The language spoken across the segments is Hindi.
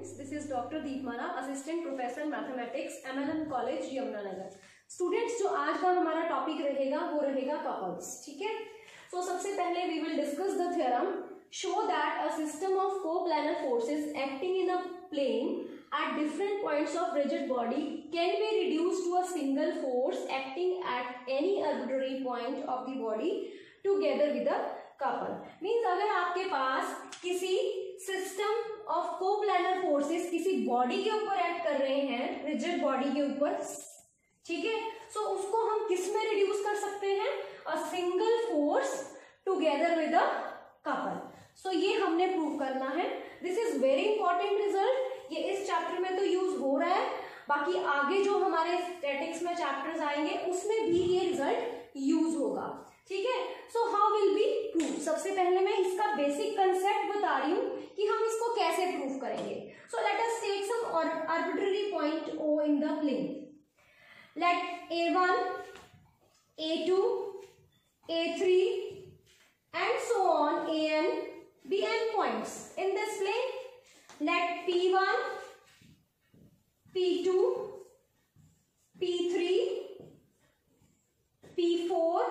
students, this is Dr. Deepmana, Assistant Professor Mathematics, MLM College, Yamunanagar. Students जो आज का हमारा टॉपिक रहेगा वो रहेगा कपल्स, ठीक है। सो सबसे पहले we will discuss the theorem show that a system of coplanar forces acting in a plane at different points of rigid body can be reduced to a single force acting at any arbitrary point of the body together with a couple। Means अगर आपके पास किसी सिस्टम ऑफ कोप्लानर फोर्सेस किसी बॉडी के ऊपर एक्ट कर रहे हैं, रिजिड बॉडी के ऊपर, ठीक है, सो उसको हम किस में रिड्यूस कर सकते हैं? A single force together with a couple. So ये हमने प्रूव करना है। This is very important result. ये इस चैप्टर में तो यूज हो रहा है, बाकी आगे जो हमारे स्टैटिक्स में चैप्टर्स आएंगे उसमें भी ये रिजल्ट यूज होगा, ठीक है। So how will be prove? सबसे पहले मैं इसका बेसिक कंसेप्ट बता रही हूँ कि हम इसको कैसे प्रूव करेंगे। So let us take some arbitrary point O in the plane. Let A1, A2, A3 and so on AN be endpoints in this plane. Let P1, P2, P3, P4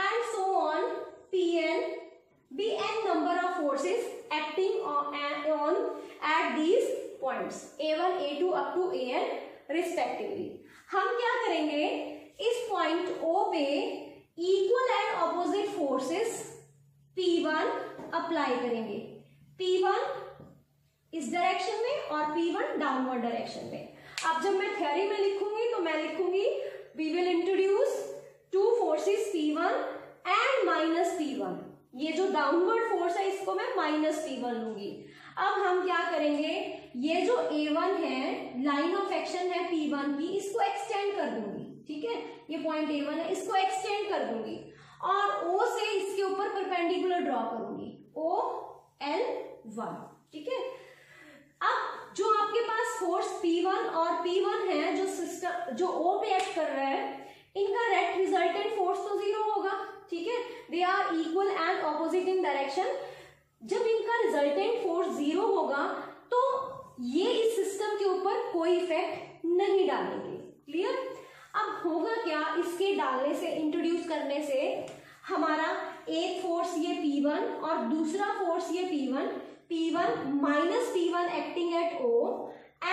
and so on Pn be n number of forces acting on at these points A1, A2 up to An respectively। हम क्या करेंगे? इस पॉइंट O पे equal and opposite forces P1 apply करेंगे। P1 इस डायरेक्शन में और P1 डाउनवर्ड डायरेक्शन में। अब जब मैं थ्योरी में लिखूंगी तो मैं लिखूंगी we will introduce two forces P1 and minus P1। ये जो डाउनवर्ड फोर्स है इसको मैं माइनस P1 लूंगी। अब हम क्या करेंगे? ये जो A1 है, लाइन ऑफ एक्शन है P1 की, इसको एक्सटेंड कर दूंगी, ठीक है। ये पॉइंट A1 है, इसको एक्सटेंड कर दूंगी और O से इसके ऊपर परपेंडिकुलर ड्रॉ करूंगी, OL1, ठीक है। अब जो आपके पास फोर्स P1 और P1 है, जो सिस्टम जो O पे एक्ट कर रहा है, इनका नेट रिजल्टेंट फोर्स तो जीरो होगा, ठीक है। They are equal and opposite in direction. जब इनका रिजल्टेंट फोर्स जीरो होगा तो ये इस सिस्टम के ऊपर कोई इफेक्ट नहीं डालेंगे। क्लियर? अब होगा क्या? इसके डालने से, इंट्रोड्यूस करने से हमारा एक फोर्स ये P1 और दूसरा फोर्स ये P1 minus P1 acting at O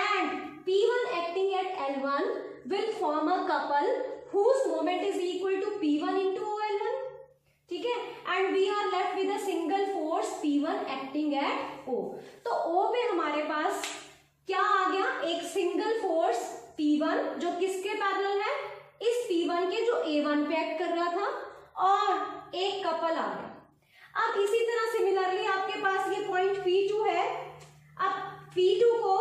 and P1 acting at L1 will form a couple whose moment is equal to P1 into OL1, ठीक है। and we are left with a single force P1 acting at O। तो O पे हमारे पास क्या आ गया? एक सिंगल फोर्स P1 जो किसके पैरेलल है? इस P1 के जो A1 पे एक्ट कर रहा था, और एक कपल आ गया। अब इसी तरह सिमिलरली आपके पास ये पॉइंट P2 है। अब P2 को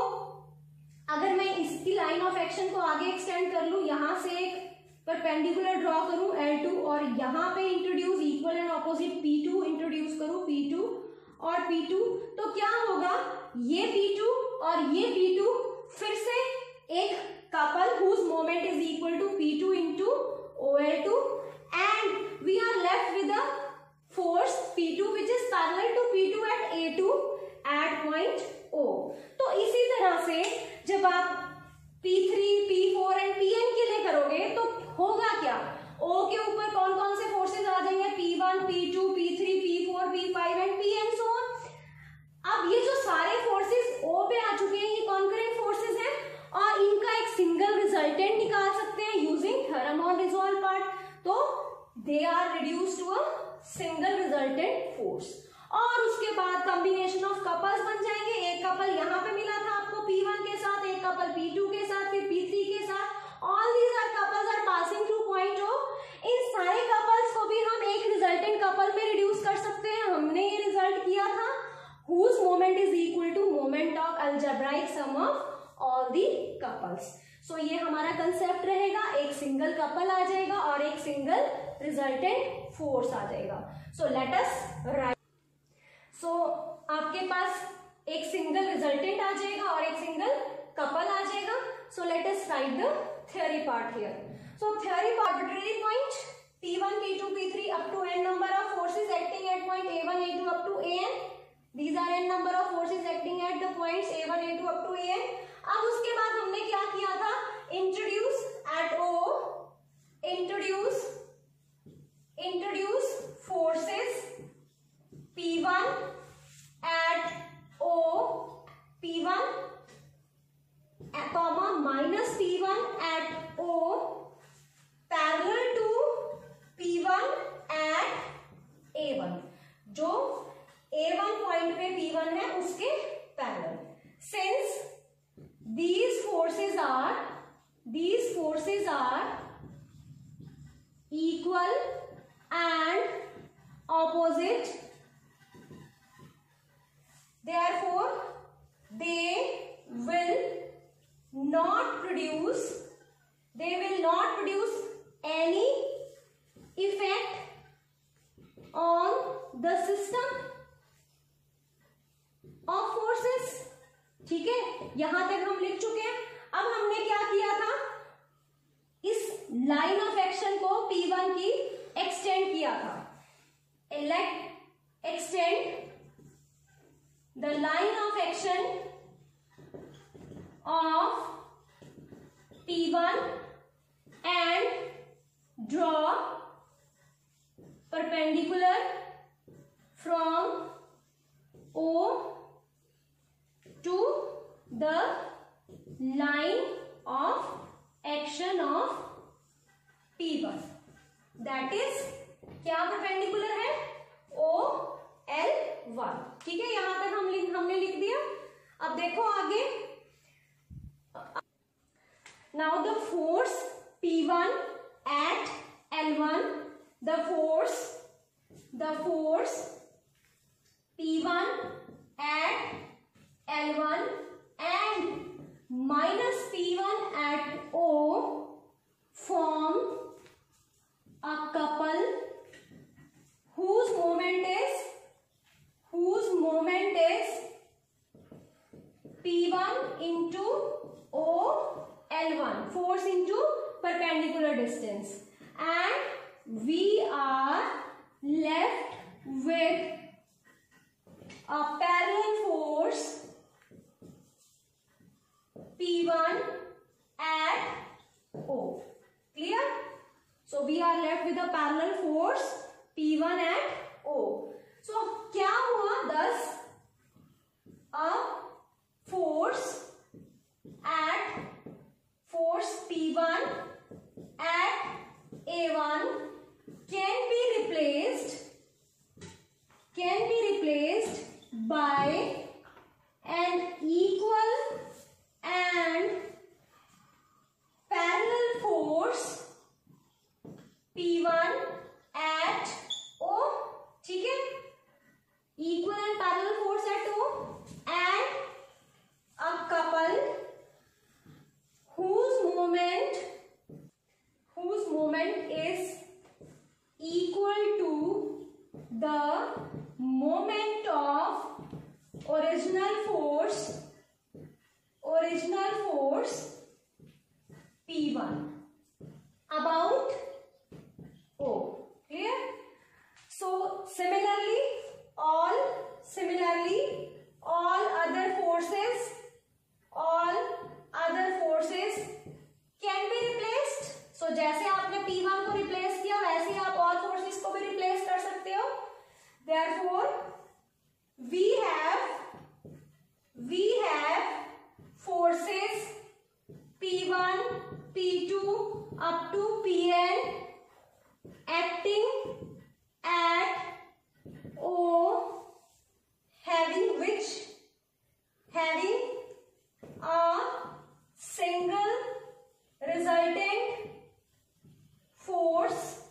अगर मैं इसकी लाइन ऑफ एक्शन को आगे एक्सटेंड कर लूं, यहां से एक परपेंडिकुलर ड्रॉ करूं L2 और यहां पे introduce equal and opposite P2 introduce करूं, P2 और P2, तो क्या होगा? ये P2 और ये P2 फिर से एक couple whose moment is equal to P2 into OL2 and we are left with a force P2 which is parallel to P2 at A2 at point O। तो इसी तरह से जब आप P3, P4 एंड Pn के लिए करोगे तो होगा क्या? O के ऊपर कौन कौन से फोर्सेस आ जाएंगे? P1, P2, P3, P4, P5 and Pn so on। अब ये जो सारे फोर्सेस O पे आ चुके हैं, ये कॉन्करेंट फोर्सेस हैं और इनका एक सिंगल रिजल्टेंट निकाल सकते हैं using theorem on resolved part. तो they are reduced to a single resultant force. और उसके बाद कॉम्बिनेशन ऑफ कपल्स बन जाएंगे। एक कपल यहाँ पे मिला था आपको P1 के साथ, एक कपल P2 के साथ, फिर P3 के साथ। All these are couples are passing through point O। इन सारे कपल्स को भी हम एक रिजल्टेंट कपल में रिड्यूस कर सकते हैं। हमने ये रिजल्ट किया था whose moment is equal to moment of algebraic sum of all the couples। सो ये हमारा कंसेप्ट रहेगा। एक सिंगल कपल आ जाएगा और एक सिंगल रिजल्टेंट फोर्स आ जाएगा। सो लेट अस राइट। सो आपके पास एक सिंगल रिजल्टेंट आ जाएगा और एक सिंगल कपल आ जाएगा। सो let us right the theory part here. So theory arbitrary point P1, P2, P3 up to n number of forces acting at point A1, A2 up to AN These are n number of forces acting at the points A1, A2 up to AN. अब उसके बाद हमने क्या किया था, introduce at O, introduce forces P1 at O, P1 comma minus P1 at O parallel to P1 at A1, जो A1 पॉइंट पे P1 है उसके parallel. Since these forces are equal and opposite, therefore they will not produce any effect on the system of forces. ठीक है, यहां तक हम लिख चुके हैं. अब हमने क्या किया था, इस लाइन ऑफ एक्शन को P1 की एक्सटेंड किया था. Extend the line of action of P1 and draw perpendicular from O to the line of action of P1. That is क्या परपेंडिकुलर है, OL1. ठीक है, यहां तक हमने लिख दिया. अब देखो आगे. Now the force P1 at L1, the force P1 at L1 and minus P1 at O form a couple whose moment is P1 into O L1, force into perpendicular distance, and we are left with a parallel force P1 at O. Clear? So we are left with a parallel force P1 at O. So क्या हुआ, thus a force P1 at A1 can be replaced by an equal and parallel force P1 at O. ठीक है, equal and parallel force at O and a couple whose moment is equal to the moment of original force P1 about O. Clear? So similarly all other forces can be replaced. So जैसे आपने P1 को रिप्लेस किया वैसे ही आप all forces को भी रिप्लेस कर सकते हो. Therefore we have forces P1, P2 up to Pn acting at O having a single resultant force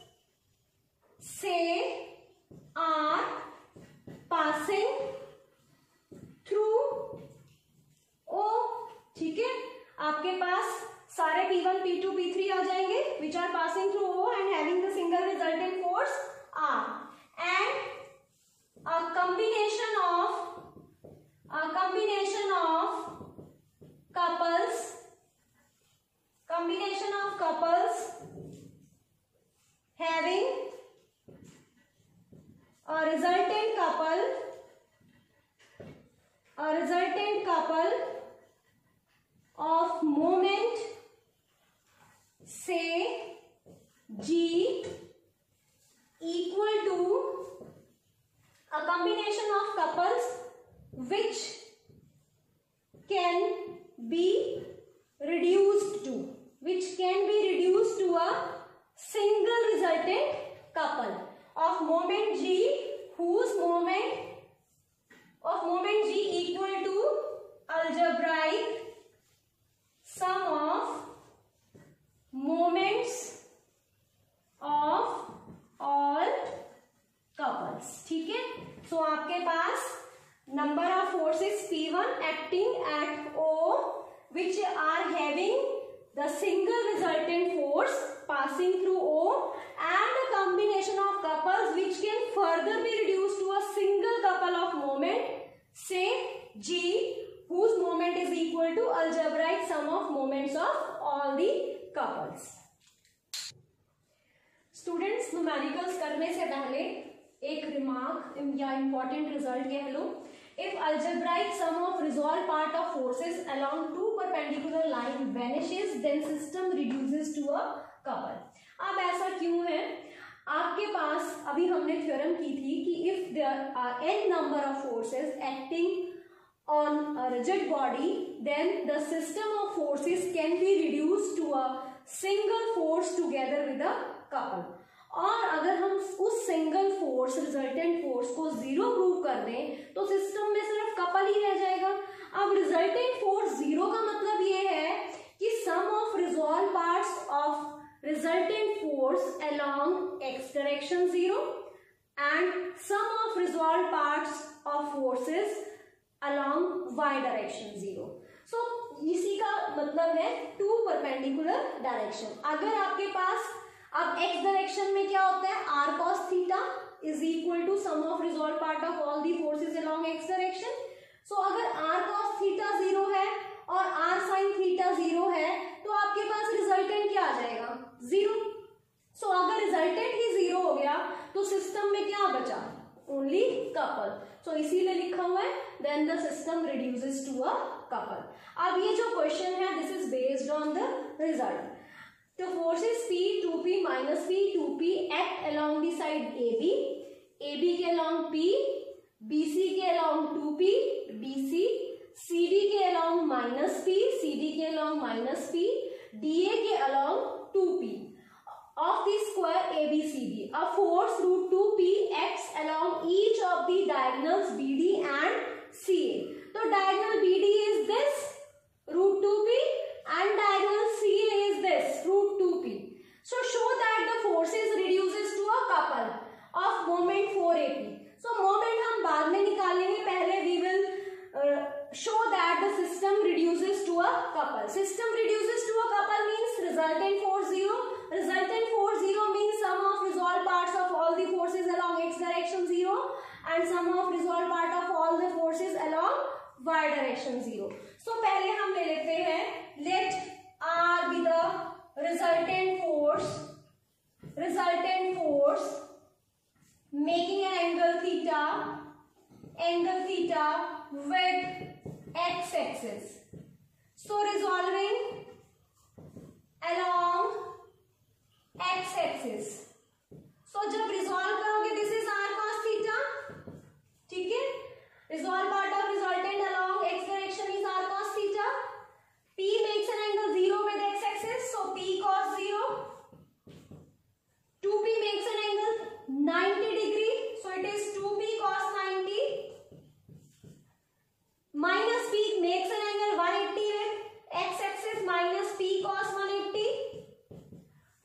say are passing through O. ठीक है, आपके पास सारे P1, P2, P3 आ जाएंगे which are passing through O and having the single resultant force R, and a combination of couples having a resultant couple couple of moment say G equal to a combination of couples which can be reduced to a single resultant couple of moment G whose moment G equal to algebraic sum of moments of all couples. ठीक है, सो आपके पास number of forces P1 acting at O which are having the single resultant force passing through O and a combination of couples which can further be reduced to a single couple of moment say G whose moment is equal to algebraic sum of moments of all the couples. Students, numericals करने से पहले एक रिमार्क या इंपॉर्टेंट रिजल्ट कह लो. If algebraic sum of resolved part of forces along two perpendicular line vanishes, then system reduces to a couple. अब ऐसा क्यों है? आपके पास अभी हमने थ्योरम की थी कि if there are n number of forces acting on a rigid body, then the system of forces can be reduced to a single force together with a couple. और अगर हम उस सिंगल फोर्स रिजल्टेंट फोर्स को जीरो प्रूव कर दें तो सिस्टम में सिर्फ कपल ही रह जाएगा. अब रिजल्टेंट फोर्स जीरो का मतलब ये है कि sum of resolved parts of resultant force along X direction zero and sum of resolved parts of forces along Y direction zero. So इसी का मतलब है टू परपेंडिकुलर डायरेक्शन. अगर आपके पास अब x डायरेक्शन में क्या होता है, r cos theta is equal to sum of resolved part of all the forces along x direction. So अगर r cos थीटा जीरो है और r sin थीटा जीरो है तो आपके पास रिजल्टेंट क्या आ जाएगा, जीरो. सो अगर रिजल्टेंट ही जीरो हो गया तो सिस्टम में क्या बचा, ओनली कपल. सो इसीलिए लिखा हुआ है then the system reduces to a couple. अब ये जो क्वेश्चन है this is based on the result. The forces P, 2P minus P, 2P act along the side AB, AB के along P, BC के along 2P, BC, CD के along minus P, CD के along minus P, DA के along 2P. Of the square ABCD, a force root 2P acts along each of the diagonals BD and CA. So diagonal BD is this, root 2P, and diagonal CA is this, root 2P. So show that the forces reduces to a couple of moment 4AP. So moment हम बाद में निकालेंगे, पहले we will show that the system reduces to a couple. System reduces to a couple means resultant force zero. Resultant force zero means sum of resolved parts of all the forces along x direction zero and sum of resolved part of all the forces along y direction zero. So पहले हम ले लेते हैं let R be the resultant force making an angle theta with x axis. So resolving along x axis. So जब resolve करोगे this is r cos theta, ठीक है. Resolve part of resultant along x direction is r cos theta. P makes an angle 0 with x axis, so P cos 0. 2P makes an angle 90 degree, so it is 2P cos 90. Minus P makes an angle 180 with x axis minus P cos 180.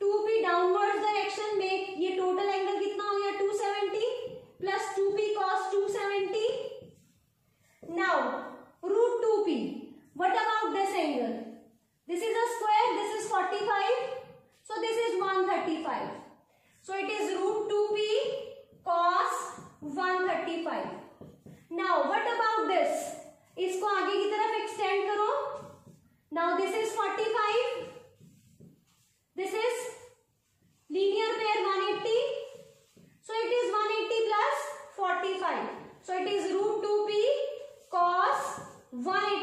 2P downwards direction make ये total angle कितना हो गया 270 plus 2P cos 270. Now root 2P. What about this angle? This is a square, this is 45, so this is 135. So it is root 2P cos 135. Now what about this? इसको आगे की तरफ extend करो. Now this is 45. This is linear pair 180. So it is 180 plus 45. So it is root 2P cos 180.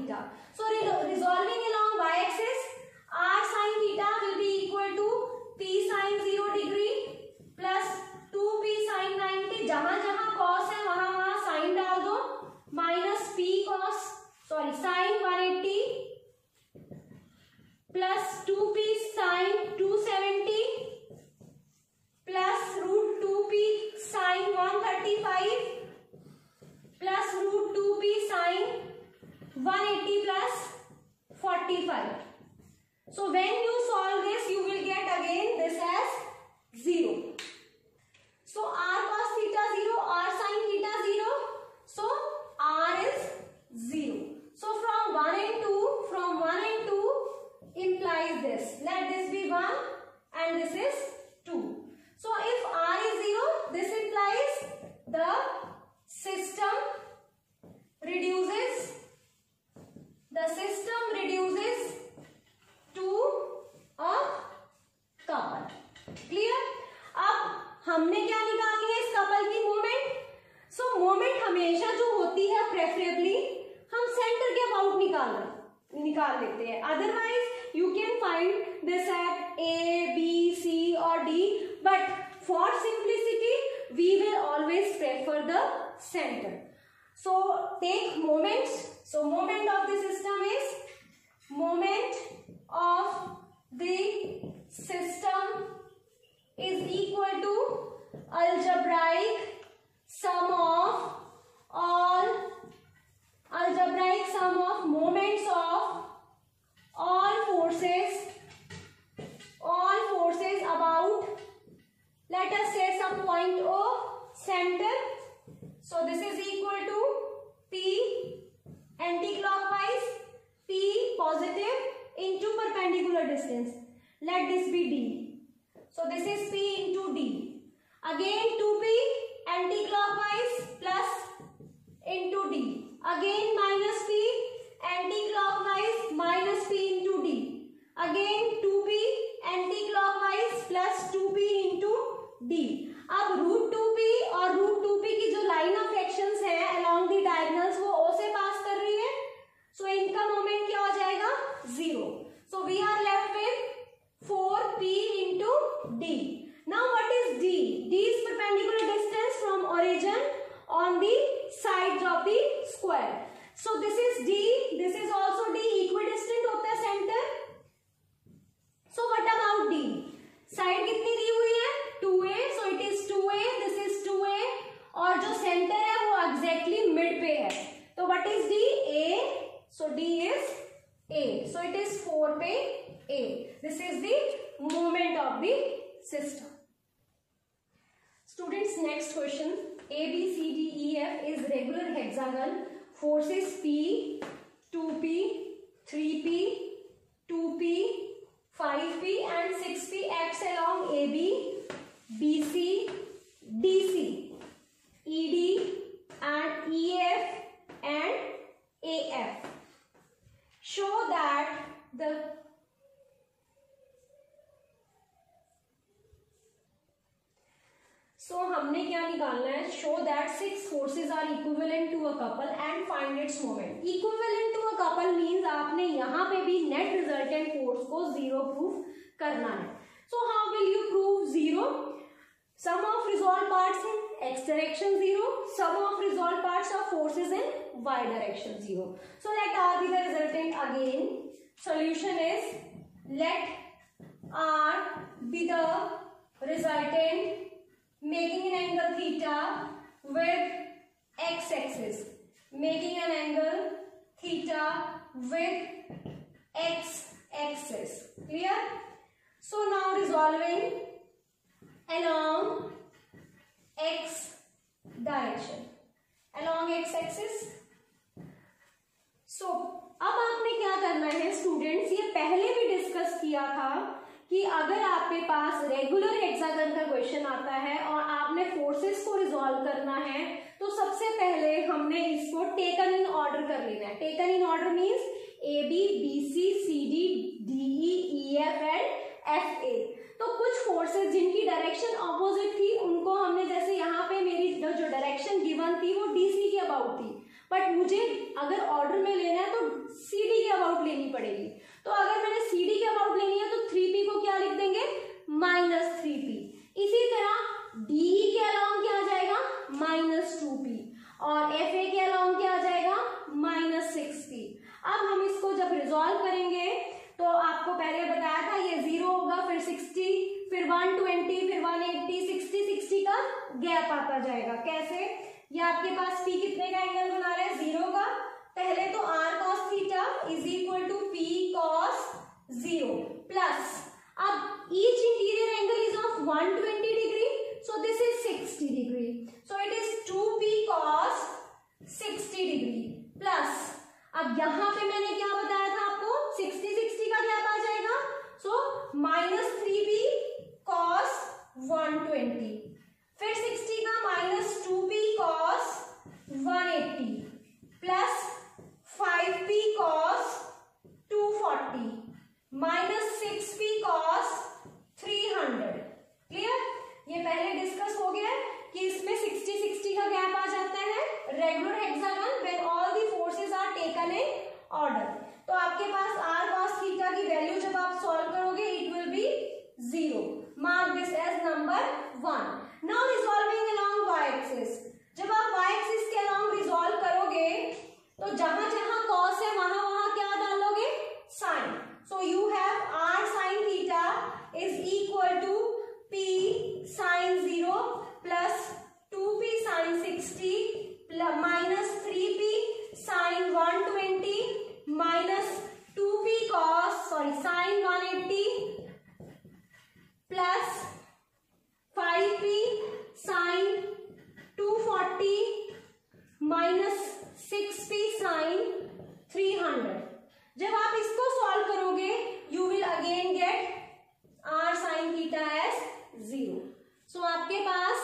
theta. So resolving along y axis, r sin theta will be equal to p sin 0 degree plus 2p sin 90. जहां जहां cos है वहां वहां sin डाल दो, minus p cos sin 180 plus 2p sin 270 plus root 2p sin 135 plus root 2p sin 180 plus 45. So when you solve this, you will get again this as 0. So r cos theta 0, r sin theta 0. So r is 0. So from 1 and 2 implies this. Let this be 1 and this is 2. So if r is 0, this implies the system reduces to a couple. Clear? अब हमने क्या निकालनी है इस कपल की मोमेंट. सो मोमेंट हमेशा जो होती है प्रेफरेबली हम सेंटर के अबाउट निकाल लेते हैं. Otherwise you can find this at A B C और D, but for simplicity we will always prefer the centre. So take moments. So moment of the system is equal to algebraic sum of moments of all forces about, let us say, some point O center. So this is equal to P anti-clockwise, P positive into perpendicular distance. Let this be D. So this is P into D. Again 2P anti-clockwise plus into D. Again minus P anti-clockwise minus P into D. Again 2P anti-clockwise plus 2P into D. अब रूट 2p और रूट 2p की जो लाइन ऑफ एक्शंस है अलोंग दी डायगोनल्स वो O से पास कर रही है. सो इनका मोमेंट क्या हो जाएगा? 0. So we are left with 4p into d. Now what is d? d is perpendicular distance from origin on the sides of the square. So this is d, this is also d, equidistant होता है centre. So what about d? Side कितनी दी हुई है? 2a. So it is 2a, this is 2a और जो सेंटर है वो एग्जैक्टली मिड पे है. तो what is d? a. So d is a. So it is 4 पे a. This is the moment of the system. Students, next question. A, B, C, D, E, F is regular hexagon. Forces P, 2P, 3P, 2P, 5P and 6P acts along AB, BC, DC, ED and EF and AF. Show that the हमने क्या निकालना है? Show that 6 forces are equivalent to a couple and find its moment. Equivalent to a couple means आपने यहाँ पे भी net resultant force को 0 proof करना है. So how will you prove 0? Sum of resolved parts in x direction 0. Sum of resolved parts of forces in y direction 0. So let R be the resultant again. Solution is let R be the resultant making an angle theta with x axis, making an angle theta with x axis. Clear? So now resolving along x direction, along x axis. So अब आपने क्या करना है स्टूडेंट्स, ये पहले भी डिस्कस किया था कि अगर आपके पास रेगुलर हेक्सागन का क्वेश्चन आता है और आपने फोर्सेस को रिजॉल्व करना है तो सबसे पहले हमने इसको टेकन इन ऑर्डर कर लेना है. Taken in order means A B B C C D D E F and F A. तो कुछ फोर्सेस जिनकी डायरेक्शन ऑपोजिट थी उनको हमने, जैसे यहाँ पे मेरी जो डायरेक्शन गिवन थी वो डीसी के अबाउट थी, बट मुझे अगर ऑर्डर में लेना है तो CD के अबाउट लेनी पड़ेगी। तो अगर मैंने CD के अबाउट लेनी है तो 3P को क्या लिख देंगे, -3P। इसी तरह DE के अलाउंग क्या आ जाएगा, -2P, और FA के अलाउंग क्या आ जाएगा, -6P। अब हम इसको जब रिजॉल्व करेंगे तो आपको पहले बताया था ये 0 होगा, फिर 60, फिर 120, फिर 180, 60 का गैप आता जाएगा। कैसे, ये आपके पास P कितने का एंगल बना रहा है, 0 का। पहले तो R cos theta is equal to P cos 0 plus, अब each interior angle is of 120 degree, so this is 60 degree, so it is 2P cos 60 degree plus, अब यहां पे मैंने क्या बताया था आपको, 60 का गैप आ जाएगा, सो -3P cos 120, फिर 60 का -2P cos 180 plus 5P cos 240 -6P cos 300। Clear, ये पहले डिस्कस हो गया है कि इसमें 60 का गैप आ जाता है regular hexagon when all the forces are taken in order. तो आपके पास R cos थीटा की वैल्यू जब आप सॉल्व करोगे it will be 0। Mark this as number 1। Now resolving along y axis, जब आप y एक्सिस के अलोंग रिजॉल्व करोगे तो जहां जहां cos है वहां वहां क्या डालोगे, sin। So you have R sin theta is equal to P sin 0 plus 2P sin 60 -3P sin 120 -2P sin 180 plus 5P sin 240 -6P sin 300। जब आप इसको सॉल्व करोगे you will again get R sin theta as 0। So आपके पास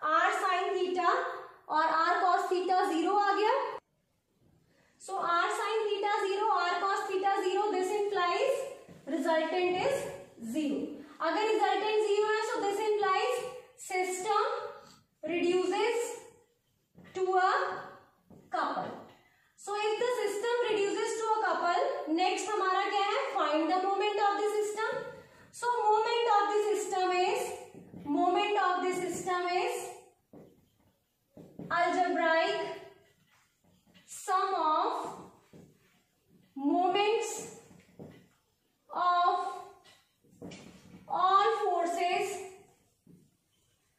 R sin थीटा और R cos थीटा 0 आ गया। So R sin theta 0, R cos theta 0, this implies resultant is 0। अगर रिजल्टेंट 0 है so this implies system reduces to a couple. So if the system reduces to a couple, next हमारा क्या है, find the moment of the system. So moment of the system is algebraic sum of moments of all forces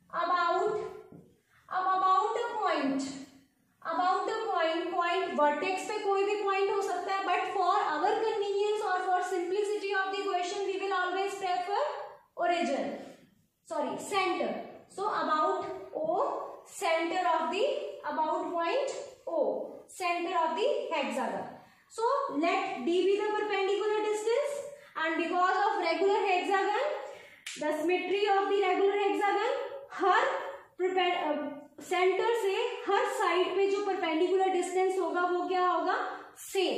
about a point, point vertex पे कोई भी point हो सकता है, but for our convenience or for simplicity of the question we will always prefer origin, center. So about O, center of the about point O, center of the hexagon. So let D be the perpendicular distance, and because of regular hexagon, the symmetry of the regular hexagon, her centre से हर साइड पे जो परपेंडिकुलर डिस्टेंस होगा वो क्या होगा, सेम।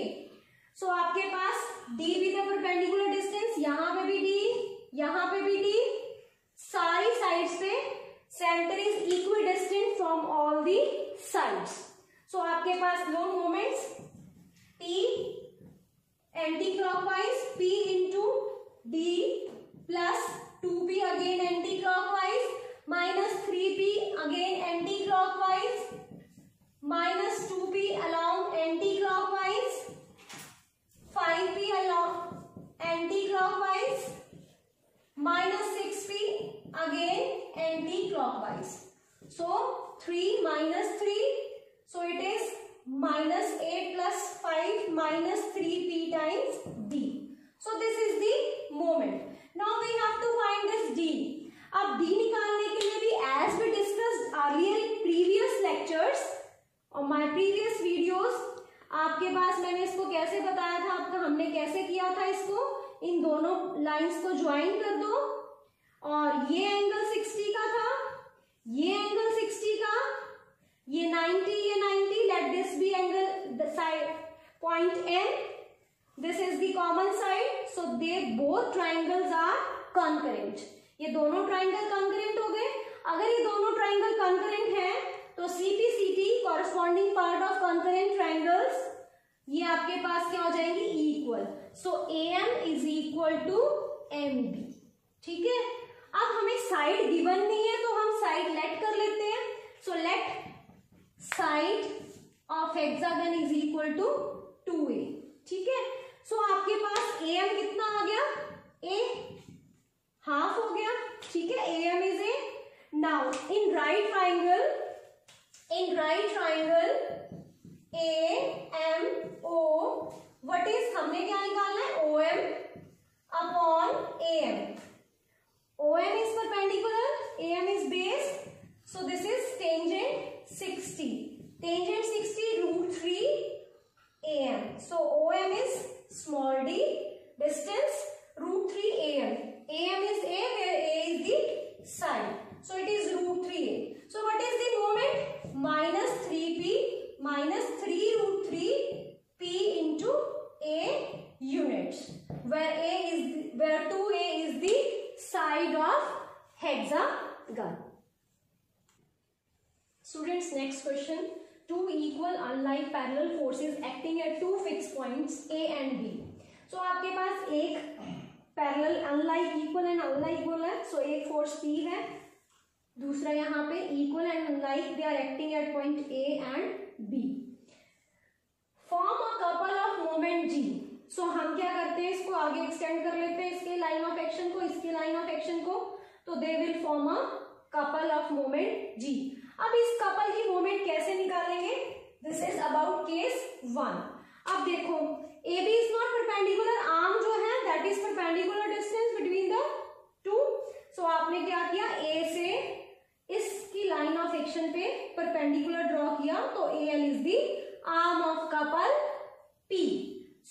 सो आपके पास D भी द परपेंडिकुलर डिस्टेंस, यहाँ पे भी D, यहाँ पे भी D, सारी साइड्स पे centre is equidistant from all the sides. So आपके पास लोन moments P anti clockwise, P into D plus 2P again anti clockwise, -3P again anti clockwise, -2P along anti clockwise, 5P along anti clockwise, -6P again anti-clockwise. So 3 minus 3, so it is -8 plus 5 minus 3P times D. So this is the moment. Now we have to find this D. अब D निकालने के लिए भी as we discussed earlier in previous lectures और my previous videos, आपके पास मैंने इसको कैसे बताया था, आपका हमने कैसे किया था, इसको इन दोनों लाइंस को ज्वाइन कर दो और ये एंगल 60 का था, ये एंगल 60 का, ये 90, ये 90, let this be angle the side point N, this is the common side, so they both triangles are concurrent. ये दोनों ट्राइंगल कॉन्करेंट हो गए। अगर ये दोनों ट्राइंगल कॉन्करेंट है तो CP CT corresponding part of concurrent triangles, ये आपके पास क्या हो जाएंगी, equal. So AM is equal to MB. ठीक है. अब हमें साइड गिवन नहीं है तो हम साइड लेट कर लेते हैं. So let side of hexagon is equal to 2A. ठीक है. सो आपके पास AM कितना आ गया, A हाफ हो गया. ठीक है. AM is A. Now in right triangle AMO, what is, हमने क्या निकालना है, OM upon AM. OM is perpendicular, AM is base, so this is tangent 60. Tangent 60 √3 AM. So OM is small d, distance √3 AM. AM is A, where A is the side. So it is √3A. So what is the moment? Minus 3P, minus 3 √3 P into A units, where 2A is the side of hexagon. Students, next question. Two equal unlike parallel forces acting at two fixed points A and B. So आपके पास एक parallel unlike equal and unlike बोला है. सो एक फोर्स P है, दूसरा यहाँ पे equal and unlike, they are acting at point A and B. Form a couple of moment G. सो हम क्या करते हैं, इसको आगे एक्सटेंड कर लेते हैं, इसके लाइन ऑफ एक्शन को, इसके लाइन ऑफ एक्शन को. तो दे will form a couple of moment G. अब इस कपल की मोमेंट कैसे निकालेंगे, दिस इज अबाउट केस 1. अब देखो AB is not perpendicular, arm जो है that is perpendicular distance between the two. So आपने क्या किया, A से इसकी लाइन ऑफ एक्शन पे परपेंडिकुलर ड्रॉ किया, तो AL is the arm of couple P.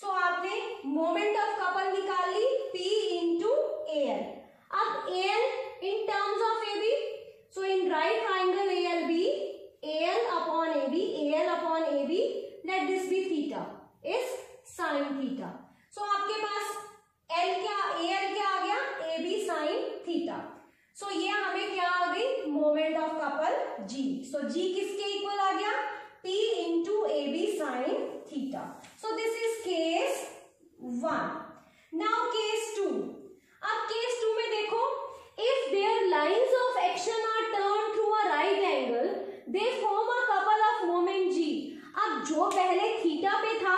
So आपने मोमेंट ऑफ कपल निकाल ली P इंटू AL. अब AL in terms of AB, so in right triangle ALB, AL upon AB, let this be theta, is sine theta. सो आपके पास AL क्या आ गया, AB साइन थीटा. सो ये हमें क्या आ गई, moment of couple G. So G किसके इक्वल आ गया, P into AB sine theta. So this is case 1. Now case 2. अब केस 2 में देखो, if their lines of action are turned through a right angle, they form a couple of moment G. अब जो पहले थीटा पे था,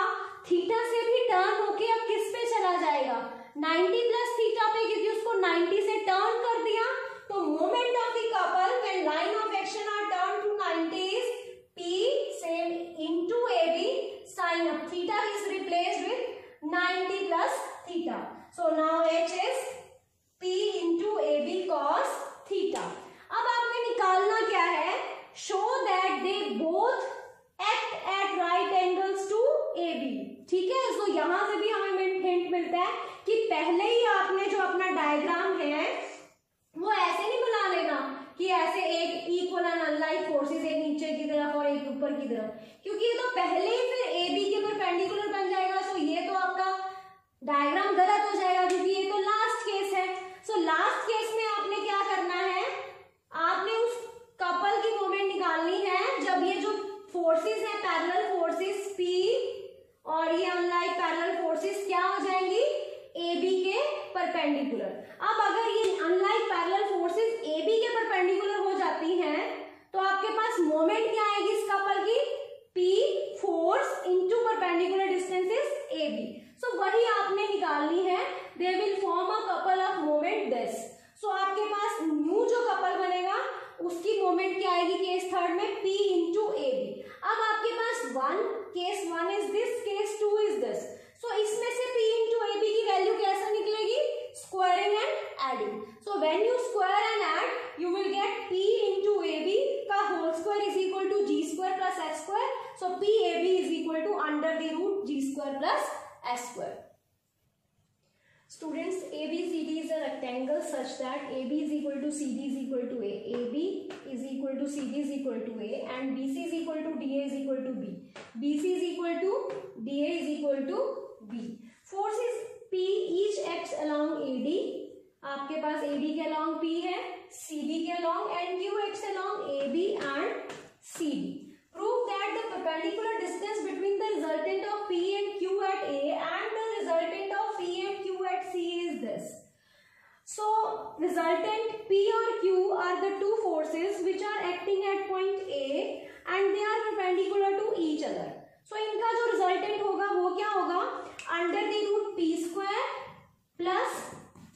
थीटा से भी टर्न होके अब किस पे चला जाएगा, 90 प्लस थीटा पे, क्योंकि उसको 90 से टर्न कर दिया. तो moment of the couple when line of action are turn to 90 is P same into AB sin of theta is replaced with 90 plus theta. So now H is P into AB cos theta. अब आपने निकालना क्या है, show that they both act at right angles to AB. ठीक है. सो यहां से भी हमें हिंट मिलता है कि पहले ही आपने जो अपना डायग्राम है वो ऐसे नहीं बना लेना कि ऐसे एक इक्वल एंड अनलाइक फोर्सेस, एक नीचे की तरफ और एक ऊपर की तरफ, क्योंकि ये तो पहले ही फिर AB के परपेंडिकुलर बन जाएगा. सो ये तो आपका डायग्राम गलत हो जाएगा, क्योंकि ये तो लास्ट केस है. सो लास्ट केस में आपने क्या करना है, आपने उस कपल की मोमेंट निकालनी है जब ये जो फोर्सेस हैं, पैरेलल फोर्सेस P और ये अनलाइक पैरेलल फोर्सेस क्या हो जाएंगी, AB के परपेंडिकुलर. अब अगर ये अनलाइक पैरेलल फोर्सेस AB के परपेंडिकुलर हो जाती हैं, तो आपके पास मोमेंट क्या आएगी इस कपल की, P force into perpendicular distance is AB. So वही आपने निकालनी है, they will form a couple of moment this. So आपके पास न्यू जो कपल बनेगा उसकी मोमेंट क्या आएगी केस थर्ड में, P इंटू AB. अब आपके पास case 1 is this, case 2 is this. So इसमें से P इंटू AB की वैल्यू कैसे निकलेगी, squaring and adding. So when you square and add, you will get P into AB का whole square is equal to G square plus H square. So PAB is equal to under the root G square plus H square. Students, ABCD is a rectangle such that AB is equal to CD is equal to A, AB is equal to CD is equal to A, and BC is equal to DA is equal to B. BC is equal to DA is equal to B. Forces P each acts along AD. आपके पास AD के along P है, CD के along, and Q acts along AB and CD. Prove perpendicular distance between the resultant of P and Q at A and the resultant of P and Q at C is this. So resultant P or Q are the two forces which are acting at point A and they are perpendicular to each other. So इनका जो resultant होगा वो क्या होगा, under the root P square plus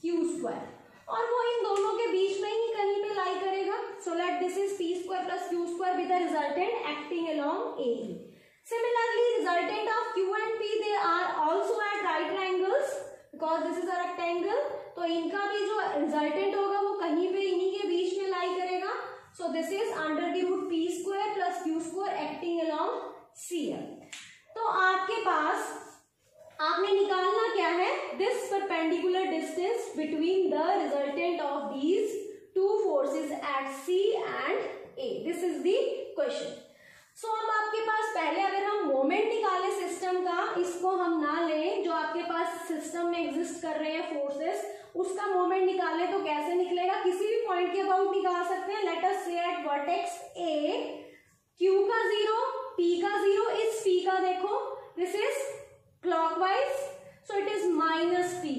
Q square, और वो इन दोनों के बीच में ही कहीं पे लाई करेगा. So let this is P square plus Q square with the resultant acting along AE. Similarly, resultant of Q and P they are also at right angles because this is a rectangle. तो इनका भी जो resultant होगा वो कहीं पे इन्हीं के बीच में लाई करेगा. So this is under the root P square plus Q square acting along CL. तो आपके पास आपने निकालना क्या है, this perpendicular distance between the resultant of these two forces at C and A. This is the question. So अब आपके पास पहले अगर हम मोमेंट निकाले सिस्टम का, इसको हम ना लें, जो आपके पास सिस्टम में एग्जिस्ट कर रहे हैं फोर्सेस, उसका मोमेंट निकाले तो कैसे निकलेगा, किसी भी पॉइंट के अबाउट निकाल सकते हैं. लेट अस से एट वर्टेक्स A Q का 0, P का 0, इस P का देखो this is clockwise, so it is minus P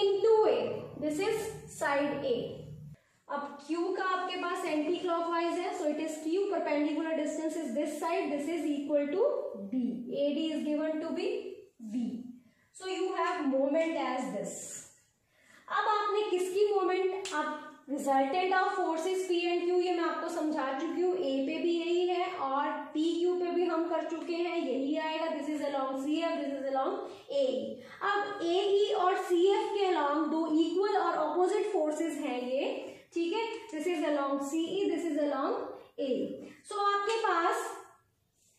into A. This is side A. अब Q का आपके पास एंटी क्लॉकवाइज है, so it is Q. Perpendicular distance is this side. This is equal to B. AD is given to be V. So you have moment as this. अब आपने किसकी मोमेंट, अब resultant of forces P and Q ये मैं आपको समझा चुकी हूँ. A पे भी यही है और P Q पे भी हम कर चुके हैं, यही आएगा. This is along CF, this is along AE. अब AE और CF के अलोंग दो इक्वल और ऑपोजिट फोर्सेस हैं ये, ठीक है. This is along CE, this is along AE. सो आपके पास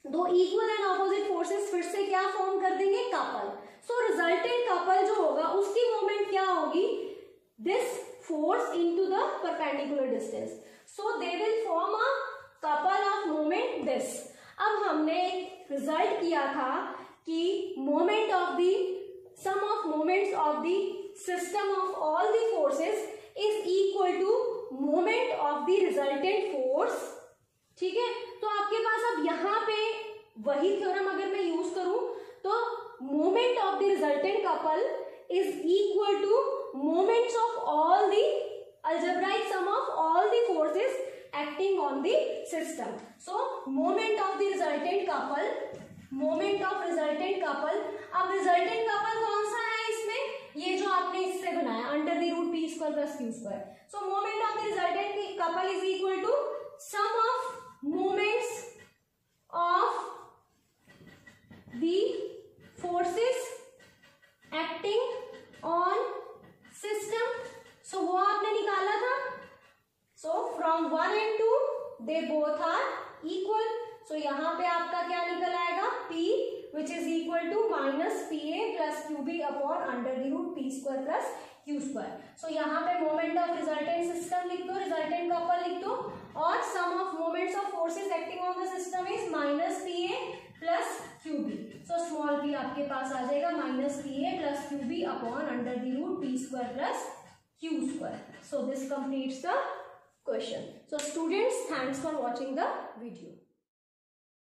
दो इक्वल एंड ऑपोजिट फोर्सेस फिर से क्या फॉर्म कर देंगे, कपल. सो रिजल्टेंट कपल जो होगा उसकी मोमेंट क्या होगी, this force into the perpendicular distance. So they will form a couple of moment this. अब हमने रिजल्ट किया था कि moment of the sum of moments of the system of all the forces is equal to moment of the resultant force. ठीक है, तो आपके पास अब यहाँ पे वही थ्योरम अगर मैं यूज करूं तो moment of the resultant couple is equal to moments of all the algebraic sum of all the forces acting on the system. So moment of the resultant couple, moment of resultant couple. अब resultant couple कौन सा है इसमें, ये जो आपने इससे बनाया under the root P square plus Q square. So moment of the resultant couple is equal to sum of moments of the forces acting on system. So वो आपने निकाला था. So from 1 and 2 they both are equal. So यहाँ पे आपका क्या निकल आएगा, P which is equal to minus PA plus QB upon under the root P square plus Q square. So यहाँ पे moment of resultant system लिख दो, resultant couple लिख दो, और sum of moments of forces acting on the system is minus PA plus QB. So small p आपके पास आ जाएगा minus PA plus QB upon under the root P square plus Q square. So this completes the question. So students, thanks for watching the video.